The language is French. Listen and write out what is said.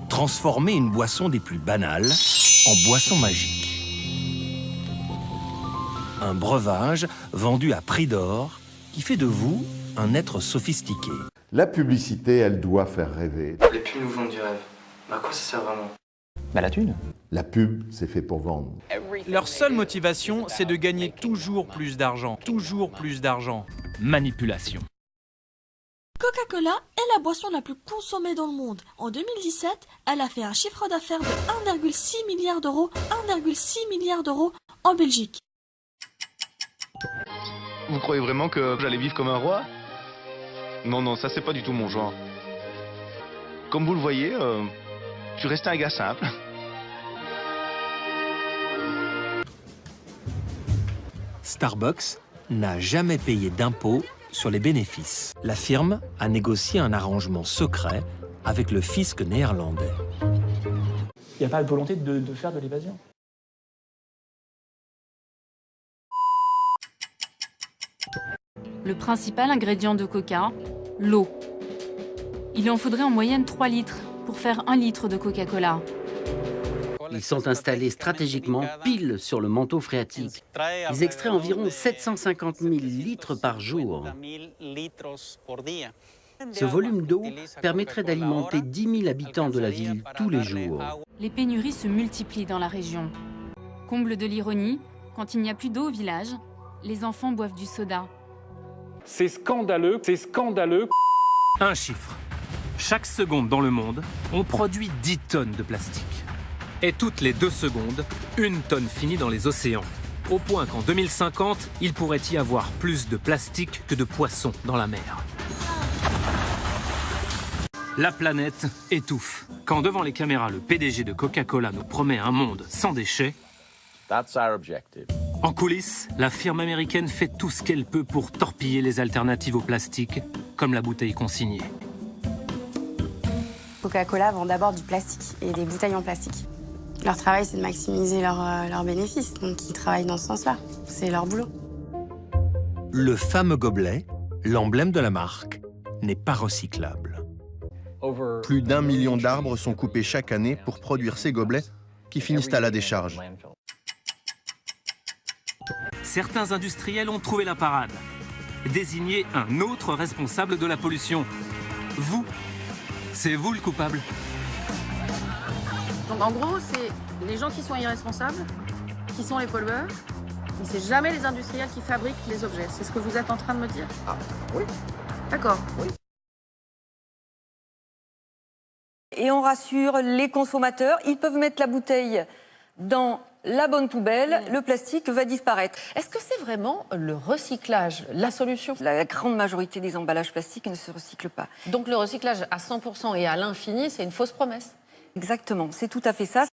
Transformer une boisson des plus banales en boisson magique. Un breuvage vendu à prix d'or qui fait de vous un être sophistiqué. La publicité, elle doit faire rêver. Les pubs nous vendent du rêve. Mais à quoi ça sert vraiment? Bah la thune. La pub, c'est fait pour vendre. Leur seule motivation, c'est de gagner toujours plus d'argent. Toujours plus d'argent. Manipulation. Coca-Cola est la boisson la plus consommée dans le monde. En 2017, elle a fait un chiffre d'affaires de 1,6 milliard d'euros, 1,6 milliard d'euros en Belgique. Vous croyez vraiment que j'allais vivre comme un roi? Non, non, ça c'est pas du tout mon genre. Comme vous le voyez, je suis resté un gars simple. Starbucks n'a jamais payé d'impôts sur les bénéfices. La firme a négocié un arrangement secret avec le fisc néerlandais. Il n'y a pas de volonté de faire de l'évasion. Le principal ingrédient de Coca, l'eau. Il en faudrait en moyenne 3 litres pour faire 1 litre de Coca-Cola. Ils sont installés stratégiquement pile sur le manteau phréatique. Ils extraient environ 750 000 litres par jour. Ce volume d'eau permettrait d'alimenter 10 000 habitants de la ville tous les jours. Les pénuries se multiplient dans la région. Comble de l'ironie, quand il n'y a plus d'eau au village, les enfants boivent du soda. C'est scandaleux, c'est scandaleux. Un chiffre. Chaque seconde dans le monde, on produit 10 tonnes de plastique. Et toutes les 2 secondes, 1 tonne finit dans les océans. Au point qu'en 2050, il pourrait y avoir plus de plastique que de poissons dans la mer. La planète étouffe. Quand devant les caméras, le PDG de Coca-Cola nous promet un monde sans déchets, en coulisses, la firme américaine fait tout ce qu'elle peut pour torpiller les alternatives au plastique, comme la bouteille consignée. Coca-Cola vend d'abord du plastique et des bouteilles en plastique. Leur travail, c'est de maximiser leurs bénéfices, donc ils travaillent dans ce sens-là. C'est leur boulot. Le fameux gobelet, l'emblème de la marque, n'est pas recyclable. Plus d'1 million d'arbres sont coupés chaque année pour produire ces gobelets qui finissent à la décharge. Certains industriels ont trouvé la parade. Désigner un autre responsable de la pollution. Vous. C'est vous le coupable. Donc en gros, c'est les gens qui sont irresponsables, qui sont les pollueurs, mais c'est jamais les industriels qui fabriquent les objets. C'est ce que vous êtes en train de me dire? Ah, oui. D'accord. Oui. Et on rassure les consommateurs, ils peuvent mettre la bouteille dans la bonne poubelle, le plastique va disparaître. Est-ce que c'est vraiment le recyclage, la solution? La grande majorité des emballages plastiques ne se recyclent pas. Donc le recyclage à 100% et à l'infini, c'est une fausse promesse? Exactement, c'est tout à fait ça.